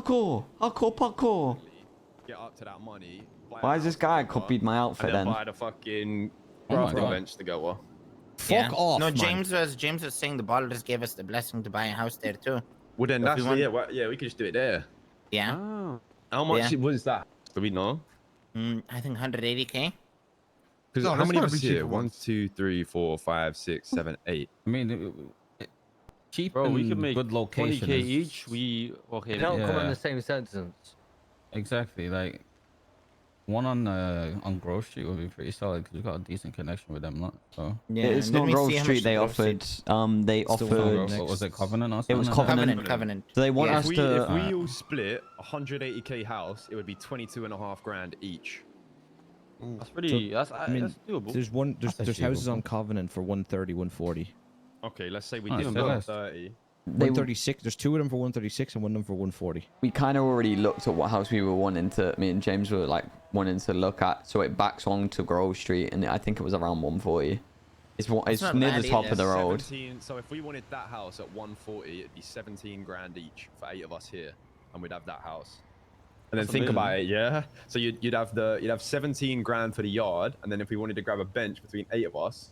Parkour. Hardcore parkour. Get up to that money. Why has this guy copied my outfit and then? then? Buy the fucking Oh my crafting God. bench to go. Fuck off, No, man. James was saying the ballers gave us the blessing to buy a house there too. Well then, If that's we want- yeah. Well, yeah, we could just do it there. Yeah. Oh. How much was that? Do we know? I think 180k. Because No, how that's many of gotta us be here? cheaper 1, ones. 2, 3, 4, 5, 6, 7, 8. I mean, cheap Bro, we and could make good location 20k is- each. Okay. They don't come in Yeah. the same sentence. Exactly, like one on Grove Street would be pretty solid because we've got a decent connection with them, lot. So Yeah. It's let not me Grove see how Street. much They Grove offered. Street- They Still offered. what was it, Covenant or something? It was like that? Covenant. Covenant. So they want Yeah. us If we to. all split 180k house, it would be 22.5 grand each. That's pretty. That's doable. There's houses on Covenant for 130, 140. Okay, let's say we Oh, did so about less. 30. They, 136. There's two of them for 136 and one of them for 140. we kind of already looked at what house we were wanting to. Me and James were like wanting to look at. So it backs on to Grove Street, and I think it was around 140. It's not near bad the top either. of the road. 17, so if we wanted that house at 140, it'd be 17 grand each for 8 of us here, and we'd have that house. And then That's think amazing. about it, yeah. So you'd have 17 grand for the yard, and then if we wanted to grab a bench between 8 of us,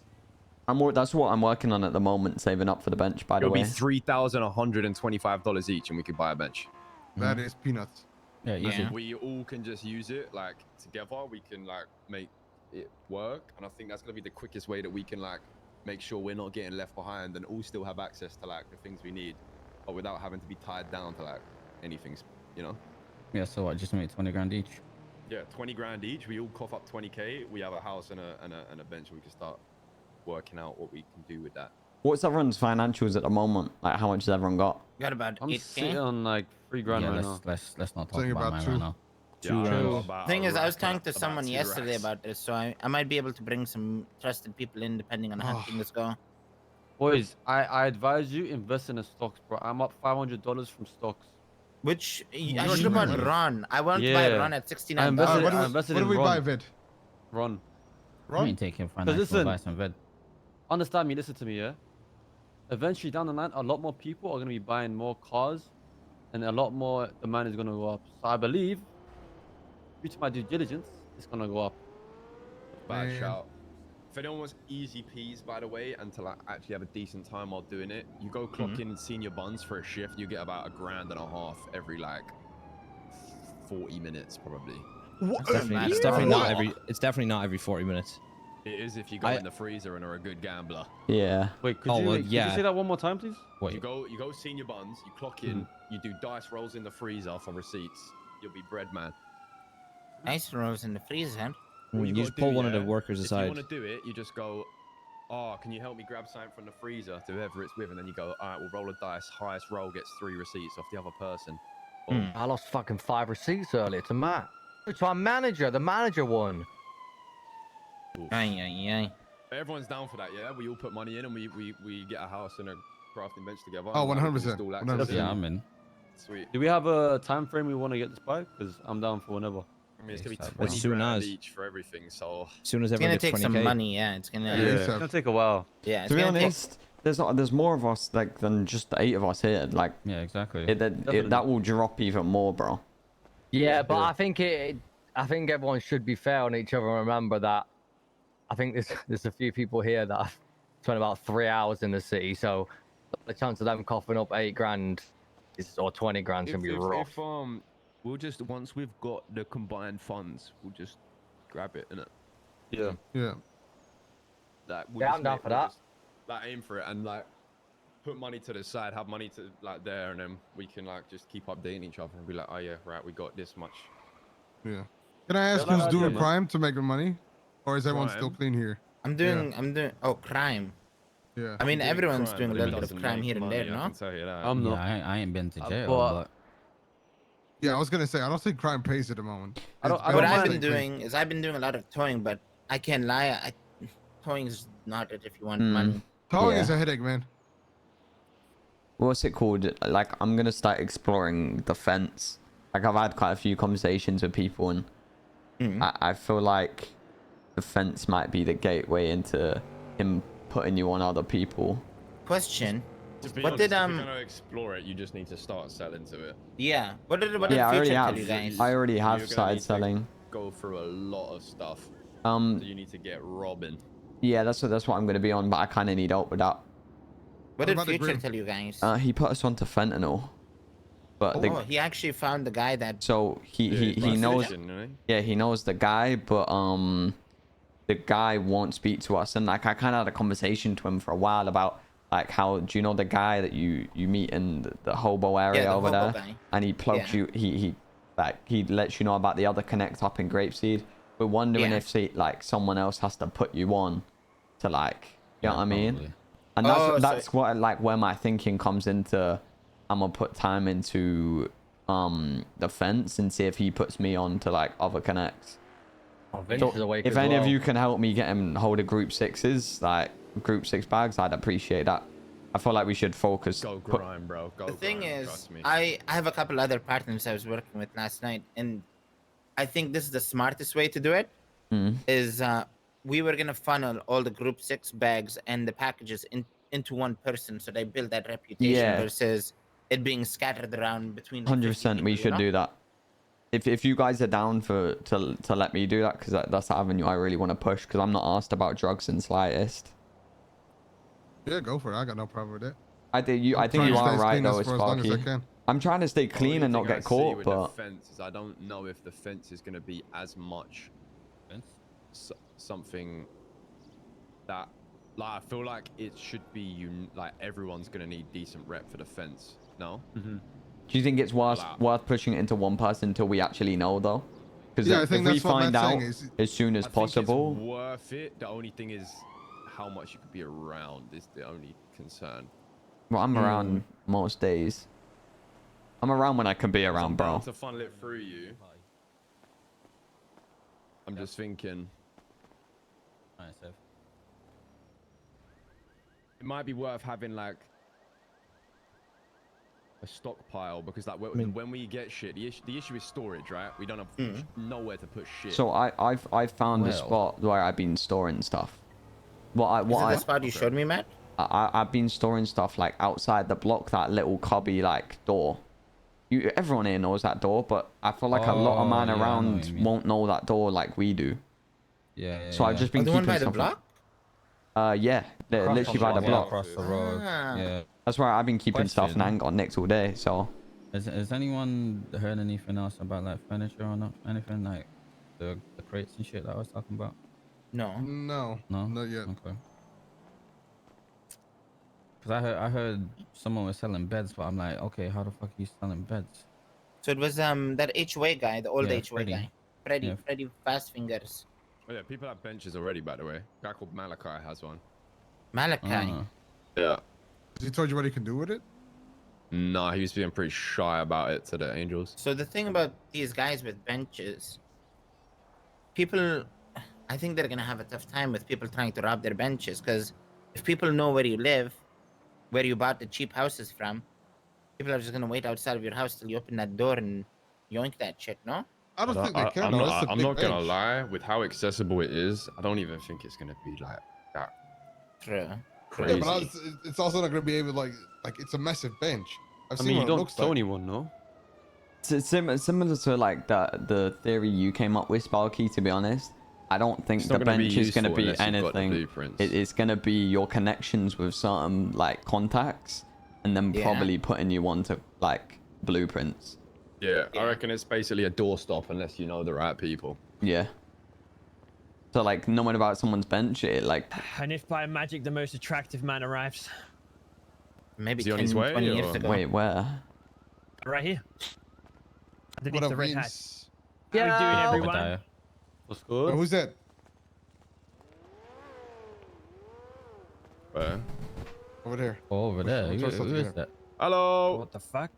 That's what I'm working on at the moment, saving up for the bench. By it the would way, be $3,125 each, and we could buy a bench. That is peanuts. Yeah, easy. Yeah. We all can just use it like together. We can like make it work, and I think that's gonna be the quickest way that we can like make sure we're not getting left behind, and all still have access to like the things we need, but without having to be tied down to like anything, you know. Yeah, so what? Just make 20 grand each. Yeah, 20 grand each. We all cough up 20k. We have a house and a bench. And we can start working out what we can do with that. what's everyone's financials at the moment? Like, how much has everyone got? Got about I'm 8k. sitting on like 3 grand Yeah, right now. let's not talk Saying about about mine two. right now. Yeah, I know about Thing a is, I was rack, talking to about someone 2 yesterday racks. about this, so I might be able to bring some trusted people in depending on how things go. Boys, I advise you invest in the stocks, bro. I'm up $500 from stocks. Which I you should have bought mean? Ron. I want to buy Yeah. Ron at I $69. invested, what I do invested we in buy, Ron. Vid? Ron. I Ron? ain't taking financial listen. advice on Vid. Understand me, listen to me, yeah? Eventually down the line, a lot more people are going to be buying more cars, and a lot more demand is going to go up. So I believe, due to my due diligence, it's going to go up. Bad Man. shout. If anyone wants easy peas, by the way, and to like actually have a decent time while doing it, you go clock in senior buns for a shift. You get about $1.50 every like 40 minutes, probably. What? It's It's definitely not every 40 minutes. It is if you go in the freezer and are a good gambler. Yeah. Wait, could, Oh, you, well, could yeah. you say that one more time, please? Wait. You go senior buns. You clock in. You do dice rolls in the freezer for receipts. You'll be bread man. Nice rolls in the freezer. What You gotta just pull do, one of the yeah, workers if aside. you want to do it, you just go, oh, can you help me grab something from the freezer to whoever it's with? And then you go, all right, we'll roll a dice. Highest roll gets 3 receipts off the other person. Boom. I lost fucking 5 receipts earlier to Matt. To our manager. The manager won. Aye. Everyone's down for that, yeah? We all put money in and we get a house and a crafting bench together. Oh, and, like, we can 100%, just all access it. 100%. Yeah, I'm in. Sweet. Do we have a time frame we want to get this by? Because I'm down for whenever. I mean, it's going to be As 20 soon grand as. each for everything, so... As soon as It's everyone gonna gets take 20K. some money, yeah. It's gonna. Yeah. It's going to take a while. Yeah. It's To be gonna take- honest, there's more of us like than just the 8 of us here. Like, Yeah, exactly. that will drop even more, bro. Yeah, but I think I think everyone should be fair on each other and remember that. I think there's a few people here that have spent about 3 hours in the city, so the chance of them coughing up 8 grand or 20 grand is gonna be rough. We'll just, once we've got the combined funds, we'll just grab it, innit? Yeah. Yeah. Like, Yeah, I'm down for that. Like, aim for it and, like, put money to the side, have money to, like, there, and then we can, like, just keep updating each other and be like, oh, yeah, right, we got this much. Yeah. Can I ask Yeah, who's no, doing yeah, crime to make the money? Or is everyone still Crime? clean here? I'm doing. Oh, crime. Yeah. I mean, Doing everyone's crime, doing a but it little bit of doesn't crime make here and money, there, I no? can tell you that. I'm Yeah, not. I ain't been to jail, but- but Yeah, I was gonna say I don't think crime pays at the moment. I don't- It's I better What don't to I've mind stay been clean. doing is I've been doing a lot of towing, but I can't lie. Towing is not it if you want Hmm. money. Towing Yeah. is a headache, man. What's it called? Like, I'm gonna start exploring the fence. Like, I've had quite a few conversations with people, and I feel like the fence might be the gateway into him putting you on other people. Question: To be What honest, did if you're gonna explore it, you just need to start selling to it. Yeah. What did Yeah, I already Future tell have. you guys? I already have You're gonna started need to selling. Go through a lot of stuff. So you need to get robbing. Yeah, that's what I'm gonna be on, but I kind of need help with that. What did about the Future grim? tell you guys? He put us onto fentanyl, but Oh, he actually found the guy that. so he Right, knows. citizen, right? Yeah, he knows the guy, but the guy won't speak to us, and like I kind of had a conversation to him for a while about like how do you know the guy that you meet in the hobo area the over hobo there, guy. and he plugs Yeah. you. He lets you know about the other connect up in Grapeseed. We're wondering Yeah. if like someone else has to put you on to like, you know what I mean? Probably. And Oh, that's so- what like where my thinking comes into. I'm gonna put time into the fence and see if he puts me on to like other connects. Oh, Vince So is awake if as any of well. you can help me get him hold of group 6s, like group 6 bags, I'd appreciate that. I feel like we should focus. Go grind, bro. Go The thing grind, is, trust me. I have a couple other partners I was working with last night, and I think this is the smartest way to do it. Is we were gonna funnel all the group 6 bags and the packages into one person, so they build that reputation Yeah. versus it being scattered around between. Like 100%, we should do that. If you guys are down to let me do that, because that's the avenue I really want to push, because I'm not asked about drugs in slightest. Yeah, go for it. I got no problem with it. I think you I'm trying to are stay right clean though, for as long as I Sparky. can. I'm trying to stay clean Only and not thing I get see caught, with but the fence is I don't know if the fence is going to be as much something that like I feel like it should be like everyone's going to need decent rep for the fence. No. do you think it's worth pushing it into one person until we actually know though? Because Yeah, I if think we that's what find Matt's out saying is- as soon as I think possible, it's worth it. The only thing is how much you could be around is the only concern. well, I'm around most days. I'm around when I can be around, I'm bro. down to funnel it through you. I'm just thinking Alright, Seth. it might be worth having like a stockpile because like when we get shit, the issue is storage, right? We don't have nowhere to put shit. So I've found a Well. spot where I've been storing stuff. What Is it the I spot you showed me, Matt? I've been storing stuff like outside the block, that little cubby like door. Everyone here knows that door, but I feel like a lot of man Oh, yeah, I know what around you mean. won't know that door like we do. Yeah. So I've just Oh, been the keeping one by the stuff. block? Yeah, Across literally the by the yeah, block. across the road. Ah. Yeah. That's where I've been keeping stuff, and I Question. ain't got nicks all day. So Has anyone heard anything else about like furniture or not? Anything like the crates and shit that I was talking about? No. No, No. not yet. Okay. Because I heard someone was selling beds, but I'm like, okay, how the fuck are you selling beds? So it was that HOA guy, the old Yeah, HOA Freddy. guy. Freddy, Yeah. Freddy Fast Fingers. Oh yeah, people have benches already, by the way. A guy called Malachi has one. Malachi. Yeah. Has he told you what he can do with it? No, he was being pretty shy about it to the Angels. So the thing about these guys with benches, people, I think they're gonna have a tough time with people trying to rob their benches, because if people know where you live, where you bought the cheap houses from, people are just gonna wait outside of your house till you open that door and yoink that shit. No? I don't think they can. I'm though. not, That's a I'm big not gonna bench. lie. With how accessible it is, I don't even think it's gonna be like that True. crazy. Yeah, but it's also not gonna be able to like it's a massive bench. I've I seen mean, you what it don't looks throw like. anyone, no? it's similar to like the theory you came up with, Sparky. To be honest, I don't think It's the not gonna be bench is gonna useful be unless you've got the anything. blueprints. It's gonna be your connections with certain like contacts, and then Yeah. probably putting you onto like blueprints. Yeah, I Yeah. reckon it's basically a doorstop unless you know the right people. Yeah. So like knowing about someone's bench, it like And if by magic the most attractive man arrives, Maybe Is he on 10, his way, 20 years or- ago. wait, where? right here, underneath What the up, red hat. Reeds? How we doing, everyone? Obadiah. What's Oh, good? who's that? Over there. Oh, over there. Which Who one's is here? that? Hello. What the fuck?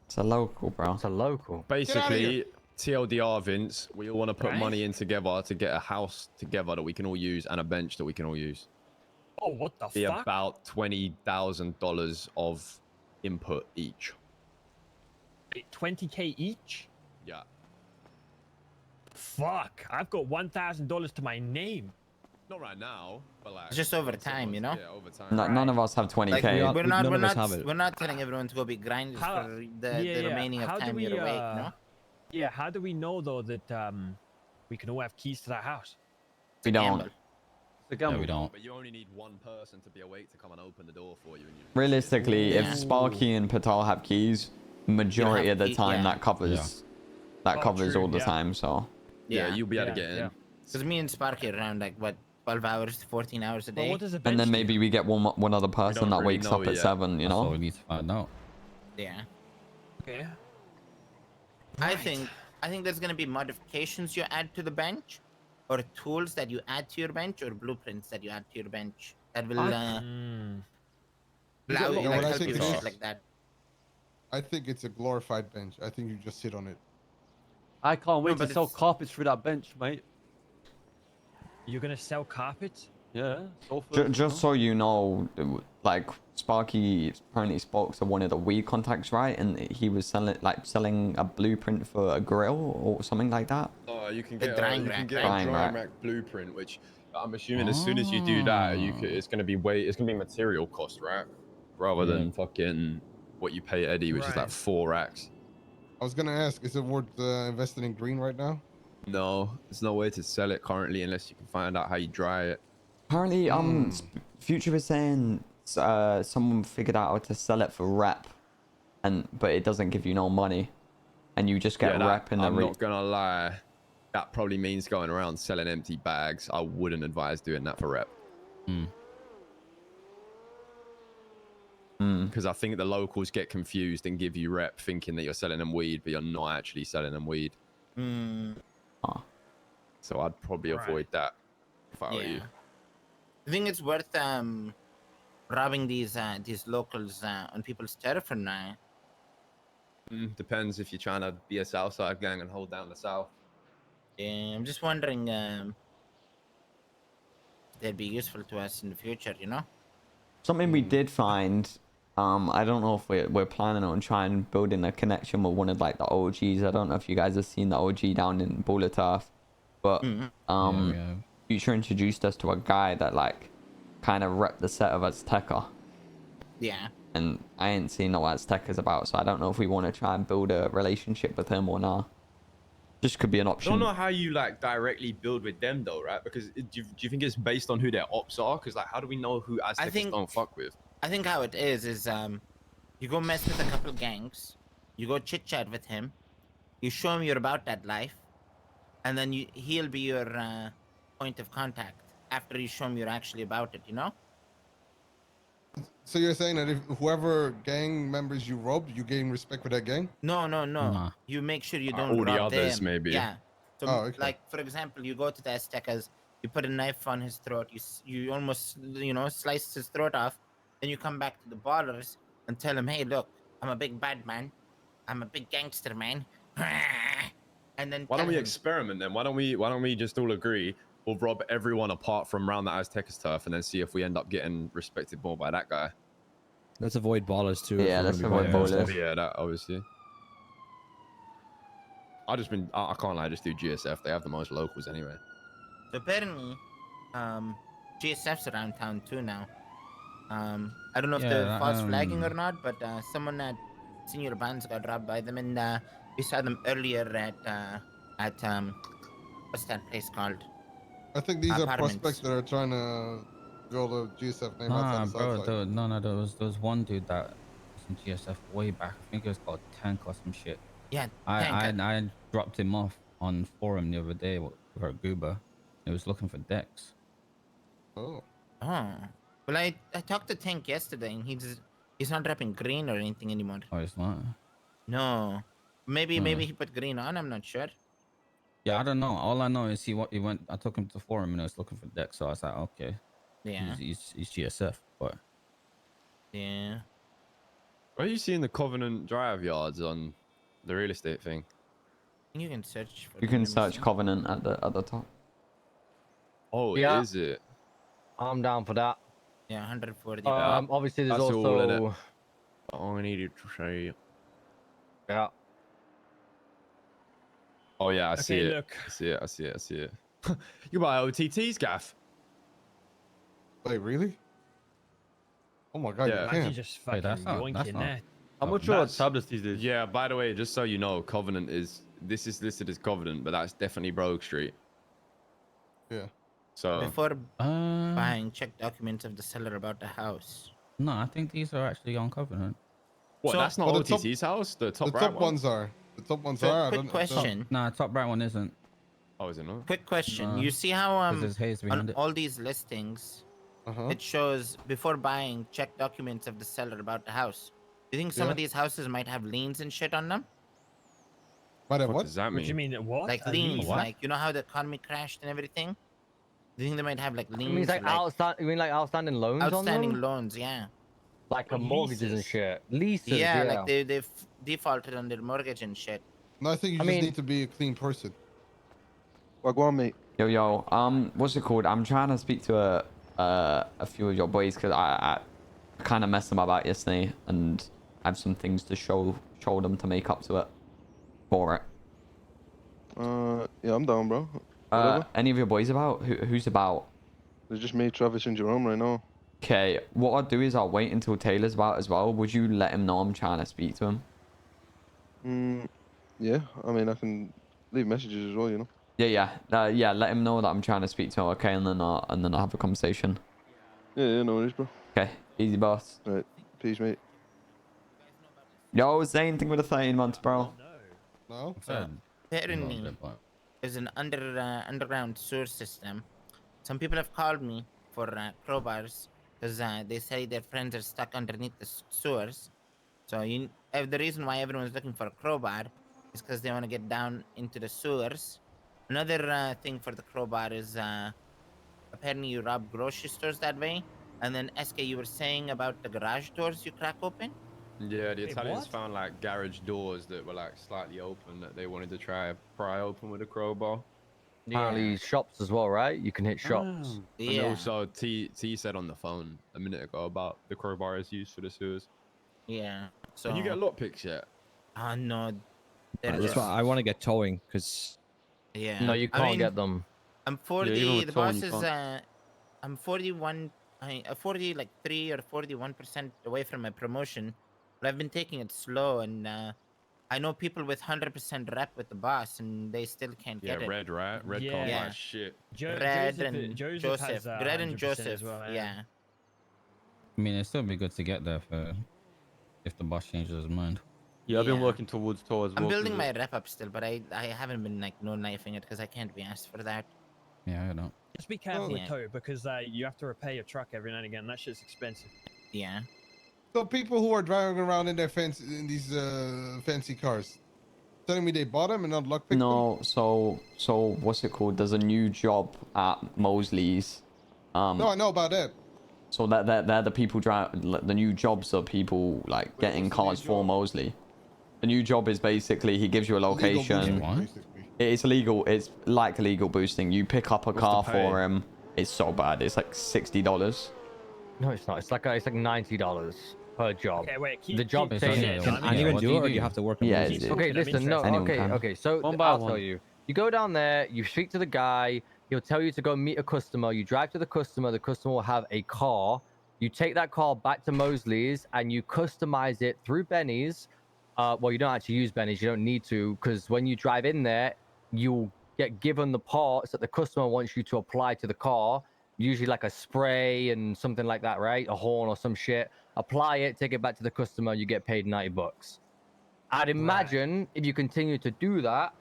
It's a local, bro. It's a local. outta Basically, TLDR, Vince, we all want to put Right. money in together to get a house together that we can all use and a bench that we can all use. Oh, what the Be fuck? about $20,000 of input each. 20k each? Yeah. Fuck! I've got $1,000 to my name. Not right now, but like It's just over once time, you know? Yeah, over time. None of us have 20k. Like none of us have it. we're not telling everyone to go be grinders How- for the remaining of How do time we, you're awake, you know? Yeah, how do we know though that we can all have keys to that house? It's a We don't. gamble. It's a Yeah, gamble. we don't. But you only need one person to be awake to come and open the door for you. And you Realistically, Yeah. if Sparky and Patal have keys, majority of the time yeah. that covers that Oh, covers true, all the yeah. time. So Yeah, Yeah. you'll be able to Yeah, get in. yeah. Because me and Sparky are around like what 12 hours to 14 hours a But day. what does a bench and then do? maybe we get one other person don't that really wakes know up at yet. 7. You That's what we know. need to find out. Yeah. Okay. I think there's gonna be modifications you add to the bench, or tools that you add to your bench, or blueprints that you add to your bench that will Mm. allow you know like what I help think you it with shit is? like that. I think it's a glorified bench. I think you just sit on it. I can't wait but to sell it's- carpets through that bench, mate. You're gonna sell carpets? Yeah, sofas. Just so you know, like Sparky apparently spoke to one of the weed contacts, right? And he was selling a blueprint for a grill or something like that. You can The get drying you rack, can get right? a Drying drying rack. rack blueprint, which I'm assuming as soon as you do that, it's gonna be material cost, right? Rather than fucking what you pay Eddie, which is like Right. 4 racks. I was gonna ask, is it worth investing in green right now? No, there's no way to sell it currently unless you can find out how you dry it. Apparently, Future was saying someone figured out how to sell it for rep, but it doesn't give you no money, and you just get rep in the. I'm not gonna lie, that probably means going around selling empty bags. I wouldn't advise doing that for rep. Because I think the locals get confused and give you rep thinking that you're selling them weed, but you're not actually selling them weed. So I'd probably avoid that if I were you. I think it's worth robbing these locals on people's turf or not. Depends if you're trying to be a Southside gang and hold down the South. Yeah, I'm just wondering if they'd be useful to us in the future, you know? Something we did find. I don't know if we're planning on trying building a connection with one of like the OGs. I don't know if you guys have seen the OG down in Bowler Turf, but Future introduced us to a guy that like kind of repped the set of Azteca. Yeah. And I ain't seen no Aztecas about, so I don't know if we want to try and build a relationship with him or not. Just could be an I option. don't know how you like directly build with them though, right? Because do you think it's based on who their ops are? Because like, how do we know who Aztecas don't fuck with? I think how it is you go mess with a couple gangs, you go chit chat with him, you show him you're about that life, and then he'll be your point of contact after you show him you're actually about it, you know? So you're saying that if whoever gang members you rob, you gain respect for that gang? No. Nah. You make sure you don't all the rob others, them. maybe. Yeah. So, Oh, okay. like for example, you go to the Aztecas, you put a knife on his throat, you almost slice his throat off, then you come back to the ballers and tell him, hey, look, I'm a big bad man, I'm a big gangster man, and then Why don't tell we him- experiment then? Why don't we just all agree we'll rob everyone apart from round the Aztecas turf and then see if we end up getting respected more by that guy? Let's avoid ballers too. if Yeah, we're let's gonna be avoid buying ballers. stuff. Yeah, that obviously. I can't lie, just do GSF. They have the most locals anyway. So apparently, GSF's around town too now. I don't know if they're false flagging or not, but someone at senior bands got robbed by them, and we saw them earlier at what's that place called? I think these are Apartments. prospects that are trying to build a GSF name Nah, outside the bro. Southside. There was one dude that was in GSF way back. I think it was called Tank or some shit. Yeah, I dropped him off on forum the other day with our goober. He was looking for decks. Oh. Oh. Well, I talked to Tank yesterday, and he's not rapping green or anything anymore. Oh, it's not. No. Maybe he put green on. I'm not sure. Yeah, I don't know. All I know is he went. I took him to the forum and he was looking for decks. So I was like, okay, Yeah. he's GSF, but Yeah. Where are you seeing the Covenant Drive yards on the real estate thing? You can search for You them, can let me search see. Covenant at the top. Oh, Yeah. is it? I'm down for that. Yeah, 140. Obviously, there's That's all, also innit? All I needed to say. yeah. Oh yeah, I see Okay, it. look. I see it. You buy OTTs, Gaff. Wait, really? Oh my god, Yeah. you Imagine can't. just Wait, fucking that's not- yoinking that's not- there. How much are That's- tablets these days? Yeah, by the way, just so you know, Covenant is this is listed as Covenant, but that's definitely Brogue Street. Yeah. So Before Uh, buying, check documents of the seller about the house. no, I think these are actually on Covenant. what? So- That's not Well, the top- OTC's house. The top The right top one. ones are. The top ones So, are. I quick don't- question. Nah, top right one isn't. Oh, is it not? Quick question. Nah, You see how 'cause there's haze on behind it. all these listings, Uh-huh. it shows before buying, check documents of the seller about the house. Do you think some of Yeah. these houses might have liens and shit on them? But What what? does that What do you mean? mean? What? Like A liens, lease? What? like you know how the economy crashed and everything. Do you think they might have like It liens? means like, you mean like outstanding loans outstanding on them? loans? Yeah. Like Or mortgages and leases? shit. Leases. Yeah, Yeah. like they've defaulted on their mortgage and shit. No, I think you I just mean- need to be a clean person. Well, go on, mate. Yo, what's it called? I'm trying to speak to a few of your boys because I kind of messed them about yesterday, and I have some things to show them to make up to it for it. Yeah, I'm down, bro. Whatever. Any of your boys about? Who's about? There's just me, Travis, and Jerome right now. Okay, what I'll do is I'll wait until Taylor's about as well. Would you let him know I'm trying to speak to him? Yeah, I mean, I can leave messages as well, you know. Yeah. Let him know that I'm trying to speak to him. Okay, and then I'll have a conversation. Yeah, no worries, bro. Okay, easy, boss. Right, peace, mate. Yo, say anything with the 13 months, bro. No? Apparently, there's an underground sewer system. Some people have called me for crowbars because they say their friends are stuck underneath the sewers. So the reason why everyone's looking for a crowbar is because they want to get down into the sewers. Another thing for the crowbar is apparently you rob grocery stores that way. And then SK, you were saying about the garage doors you crack open? Yeah, the Wait, Italians what? found like garage doors that were like slightly open that they wanted to try pry open with a crowbar. Apparently shops as well, right? You can hit shops. Oh. And Yeah. also T said on the phone a minute ago about the crowbar is used for the sewers. Yeah. So. Can you get lockpicks yet? No. they're That's just- why I want to get towing because Yeah. No, you I can't mean, get them. I'm 40. even with The towing, boss you is I'm 41. 40 like 3 or 41% away from my promotion, but I've been taking it slow, and I know people with 100% rep with the boss, and they still can't Yeah, get it. Red, right? Red Yeah. can't Yeah. buy shit. Red Joseph, and Joseph Joseph. has, Red and 100% Joseph. as well, Yeah. I mean, it'd still be good to get there for if the boss changes his mind. Yeah, I've been Yeah. working towards as well. I'm building 'cause my rep up still, but I haven't been like no knifing it because I can't be asked for that. Yeah, I know. Just be careful with Yeah. tow because you have to repair your truck every now and again. That shit's expensive. Yeah. So people who are driving around in these fancy cars, telling me they bought them and not lockpicked them? No, so what's it called? There's a new job at Mosley's. No, I know about that. So they're the people the new jobs are people like getting what's the new cars for job? Mosley. The new job is basically he gives you a Legal location. boosting, What? basically. It's illegal. It's like illegal boosting. You pick up a What's car the pay? for him. It's so bad. It's like $60. No, it's not. It's like $90 per job. Okay, wait. Keep, The job keep saying saying it. it. can Yeah, anyone what do do it you or do you do? have to work on Yeah, Mosley's? it's- Okay, I'm listen. No, interested. Anyone okay, can. okay. So One by I'll one. tell you. You go down there. You speak to the guy. He'll tell you to go meet a customer. You drive to the customer. The customer will have a car. You take that car back to Mosley's and you customize it through Benny's. Well, you don't actually use Benny's. You don't need to because when you drive in there, you'll get given the parts that the customer wants you to apply to the car. Usually like a spray and something like that, right? A horn or some shit. Apply it, take it back to the customer. You get paid $90. I'd imagine if you continue to do that,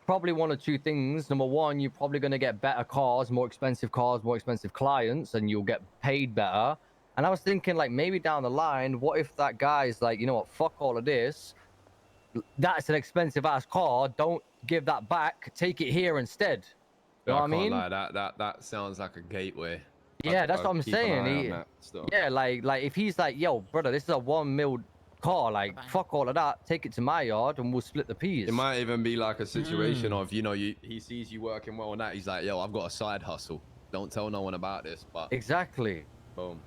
probably one or two things. Number one, you're probably going to get better cars, more expensive clients, and you'll get paid better. And I was thinking, like, maybe down the line, what if that guy's like, you know what, fuck all of this. That's an expensive ass car. Don't give that back. Take it here instead. You know what I can't mean? lie, that sounds like a gateway. Yeah, that's what I'm keep an saying. eye on that stuff. Yeah, like if he's like, yo, brother, this is a 1 mil car. Like, fuck all of that. Take it to my yard and we'll split the peas. It might even be like a situation of, you know, he sees you working well on that. He's like, yo, I've got a side hustle. Don't tell no one about this. But Exactly. boom.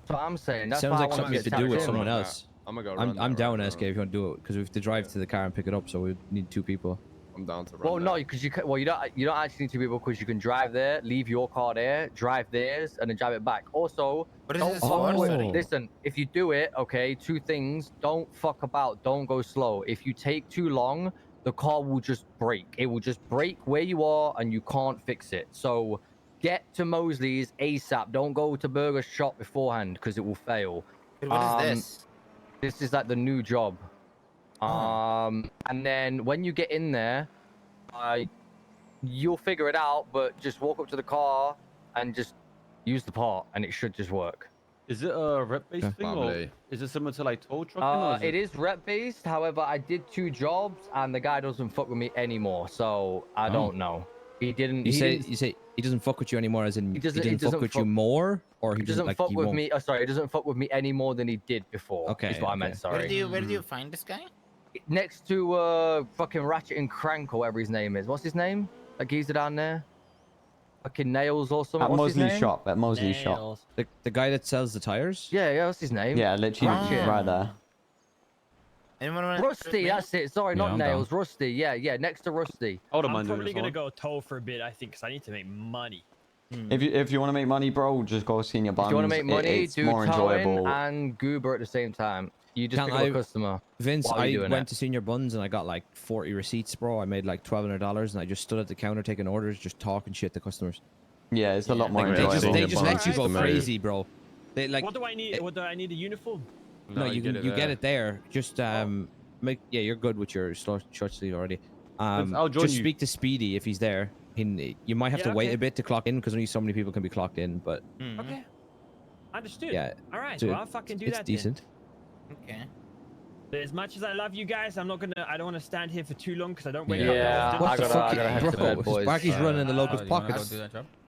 That's what I'm saying. That's Sounds why I like wanna something you get have to do tapped with in. someone run else. I'm gonna go. I'm down, right SK, if you want to do it because we have to drive to the car and pick it up, so we need two people. I'm down to run. Well, that. no, because you don't actually need two people because you can drive there, leave your car there, drive theirs, and then drive it back. Also, What is don't this fuck for? with- Sorry. listen, if you do it, okay, two things: don't fuck about, don't go slow. If you take too long, the car will just break. It will just break where you are, and you can't fix it. So get to Mosley's ASAP. Don't go to Burger Shop beforehand because it will fail. Wait, what is this? This is like the new job. And then when you get in there, you'll figure it out. But just walk up to the car and just use the part, and it should just work. Is it a rep-based thing, or Probably. is it similar to like tow trucking? Or It is rep based. However, I did 2 jobs, and the guy doesn't fuck with me anymore. So I don't know. He didn't. You he say didn't, you say he doesn't fuck with you anymore, as in He doesn't fuck with you more, or he doesn't like, fuck he with won't? me. Sorry, he doesn't fuck with me any more than he did before. Okay, is what I okay. meant. Sorry. Where do you find this guy? Next to fucking Ratchet and Crank or whatever his name is. What's his name? That geezer down there. Fucking Nails or something. At What's his Mosley's name? shop. At Mosley's shop. Nails. The guy that sells the tires. Yeah, what's his name? Yeah, literally Ratchet. right there. Anyone want Rusty, that's it. Sorry, Yeah, not I'm Nails. Rusty. Yeah, next to Rusty. I don't I'm mind doing probably this gonna one. go tow for a bit, I think, because I need to make money. If you want to make money, bro, just go senior buns. If you want to make money, It's do more towing enjoyable. and goober at the same time. You just Can't pick up a I- customer. Vince, While I you're went doing it. to Senior Buns and I got like 40 receipts, bro. I made like $1,200 and I just stood at the counter taking orders, just talking shit to customers. Yeah, it's a lot more Like, Yeah, they just, enjoyable. they just let you go Alright. crazy, bro. They like What do I need? What do I need? A uniform? no, you get can you get it there. Just make you're good with your short sleeve already. I'll join just you. speak to Speedy if he's there. You might have to Yeah, wait okay. a bit to clock in because only so many people can be clocked in. But Okay. Understood. yeah, All right. dude, Well, I'll fucking do it's that decent. Okay. then. As much as I love you guys, I don't want to stand here for too long because I don't wake Yeah. up that Yeah, often. What I the gotta- fuck, I gotta head to bro? bed, boys. Sparky's running the local You wanna go pockets. do that job?